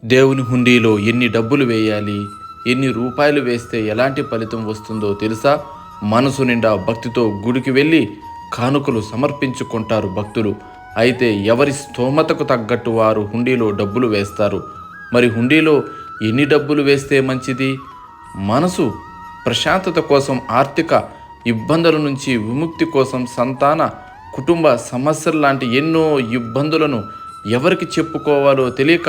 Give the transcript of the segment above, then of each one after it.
దేవుని హుండీలో ఎన్ని డబ్బులు వేయాలి, ఎన్ని రూపాయలు వేస్తే ఎలాంటి ఫలితం వస్తుందో తెలుసా? మనసు నిండా భక్తితో గుడికి వెళ్ళి కానుకలు సమర్పించుకుంటారు భక్తులు. అయితే ఎవరి స్తోమతకు తగ్గట్టు వారు హుండీలో డబ్బులు వేస్తారు. మరి హుండీలో ఎన్ని డబ్బులు వేస్తే మంచిది? మనసు ప్రశాంతత కోసం, ఆర్థిక ఇబ్బందుల నుంచి విముక్తి కోసం, సంతాన కుటుంబ సమస్యలు లాంటి ఎన్నో ఇబ్బందులను ఎవరికి చెప్పుకోవాలో తెలియక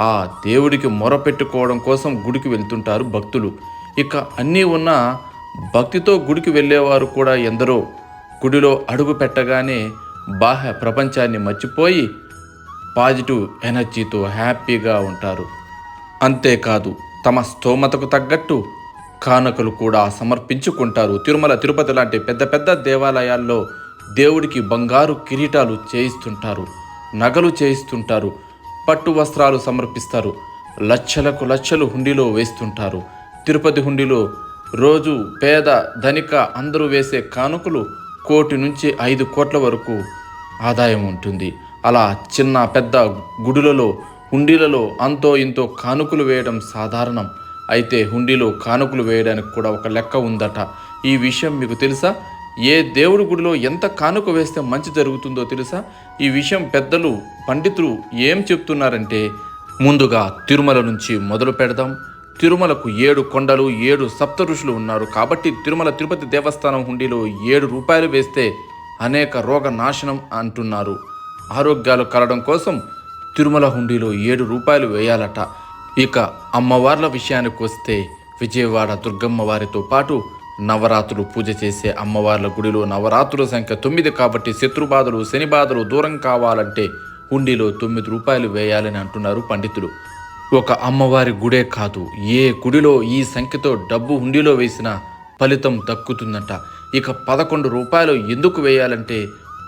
ఆ దేవుడికి మొరపెట్టుకోవడం కోసం గుడికి వెళ్తుంటారు భక్తులు. ఇక అన్నీ ఉన్న భక్తితో గుడికి వెళ్ళేవారు కూడా ఎందరో గుడిలో అడుగు పెట్టగానే బాహ్య ప్రపంచాన్ని మర్చిపోయి పాజిటివ్ ఎనర్జీతో హ్యాపీగా ఉంటారు. అంతేకాదు తమ స్తోమతకు తగ్గట్టు కానుకలు కూడా సమర్పించుకుంటారు. తిరుమల, తిరుపతి లాంటి పెద్ద పెద్ద దేవాలయాల్లో దేవుడికి బంగారు కిరీటాలు చేయిస్తుంటారు, నగలు చేయిస్తుంటారు, పట్టు వస్త్రాలు సమర్పిస్తారు, లక్షలకు లక్షలు హుండీలో వేస్తుంటారు. తిరుపతి హుండీలో రోజు పేద ధనిక అందరూ వేసే కానుకలు 1 కోటి నుంచి 5 కోట్ల వరకు ఆదాయం ఉంటుంది. అలా చిన్న పెద్ద గుడులలో హుండీలలో అంతో ఇంతో కానుకలు వేయడం సాధారణం. అయితే హుండీలో కానుకలు వేయడానికి కూడా ఒక లెక్క ఉందట. ఈ విషయం మీకు తెలుసా? ఏ దేవుడి గుడిలో ఎంత కానుక వేస్తే మంచి జరుగుతుందో తెలుసా? ఈ విషయం పెద్దలు, పండితులు ఏం చెప్తున్నారంటే, ముందుగా తిరుమల నుంచి మొదలు పెడదాం. తిరుమలకు 7 కొండలు, 7 సప్త ఋషులు ఉన్నారు. కాబట్టి తిరుమల తిరుపతి దేవస్థానం హుండీలో 7 రూపాయలు వేస్తే అనేక రోగ నాశనం అంటున్నారు. ఆరోగ్యాలు కలగడం కోసం తిరుమల హుండీలో 7 రూపాయలు వేయాలట. ఇక అమ్మవార్ల విషయానికి వస్తే, విజయవాడ దుర్గమ్మ వారితో పాటు నవరాత్రులు పూజ చేసే అమ్మవార్ల గుడిలో నవరాత్రుల సంఖ్య 9 కాబట్టి శత్రుబాధలు, శని బాధలు దూరం కావాలంటే హుండీలో 9 రూపాయలు వేయాలని అంటున్నారు పండితులు. ఒక అమ్మవారి గుడే కాదు, ఏ గుడిలో ఈ సంఖ్యతో డబ్బు హుండీలో వేసినా ఫలితం దక్కుతుందట. ఇక 11 రూపాయలు ఎందుకు వేయాలంటే,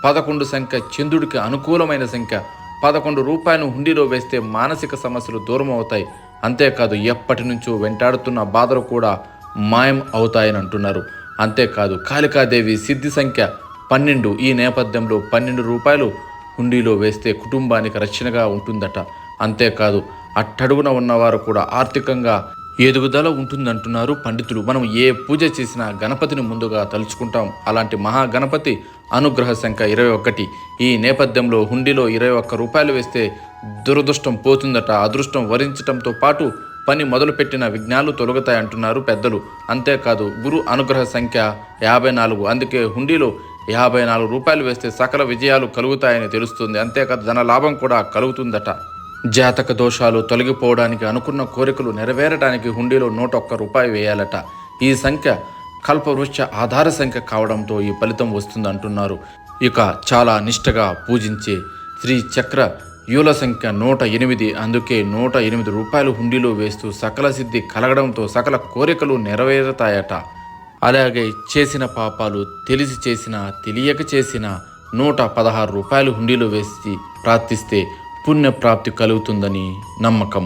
11 సంఖ్య చంద్రుడికి అనుకూలమైన సంఖ్య. 11 రూపాయలు హుండీలో వేస్తే మానసిక సమస్యలు దూరం అవుతాయి. అంతేకాదు ఎప్పటి నుంచో వెంటాడుతున్న బాధలు కూడా మాయం అవుతాయని అంటున్నారు. అంతేకాదు కాళికాదేవి సిద్ధి సంఖ్య 12. ఈ నేపథ్యంలో 12 రూపాయలు హుండీలో వేస్తే కుటుంబానికి రక్షణగా ఉంటుందట. అంతేకాదు అట్టడుగున ఉన్నవారు కూడా ఆర్థికంగా ఎదుగుదల ఉంటుందంటున్నారు పండితులు. మనం ఏ పూజ చేసినా గణపతిని ముందుగా తలుచుకుంటాం. అలాంటి మహాగణపతి అనుగ్రహ సంఖ్య 21. ఈ నేపథ్యంలో హుండీలో 21 రూపాయలు వేస్తే దురదృష్టం పోతుందట. అదృష్టం వరించడంతో పాటు పని మొదలుపెట్టిన విఘ్నాలు తొలగుతాయి అంటున్నారు పెద్దలు. అంతేకాదు గురు అనుగ్రహ సంఖ్య 54. అందుకే హుండీలో 54 రూపాయలు వేస్తే సకల విజయాలు కలుగుతాయని తెలుస్తుంది. అంతేకాదు ధన లాభం కూడా కలుగుతుందట. జాతక దోషాలు తొలగిపోవడానికి, అనుకున్న కోరికలు నెరవేరడానికి హుండీలో 101 రూపాయి వేయాలట. ఈ సంఖ్య కల్పవృక్ష ఆధార సంఖ్య కావడంతో ఈ ఫలితం వస్తుందంటున్నారు. ఇక చాలా నిష్టగా పూజించే శ్రీ చక్ర యూల సంఖ్య 108. అందుకే 108 రూపాయలు హుండీలో వేస్తూ సకల సిద్ధి కలగడంతో సకల కోరికలు నెరవేరుతాయట. అలాగే చేసిన పాపాలు తెలిసి చేసినా తెలియక చేసిన 116 రూపాయలు హుండీలో వేసి ప్రార్థిస్తే పుణ్యప్రాప్తి కలుగుతుందని నమ్మకం.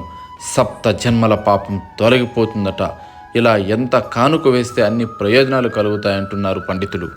7 జన్మల పాపం తొలగిపోతుందట. ఇలా ఎంత కానుక వేస్తే అన్ని ప్రయోజనాలు కలుగుతాయంటున్నారు పండితులు.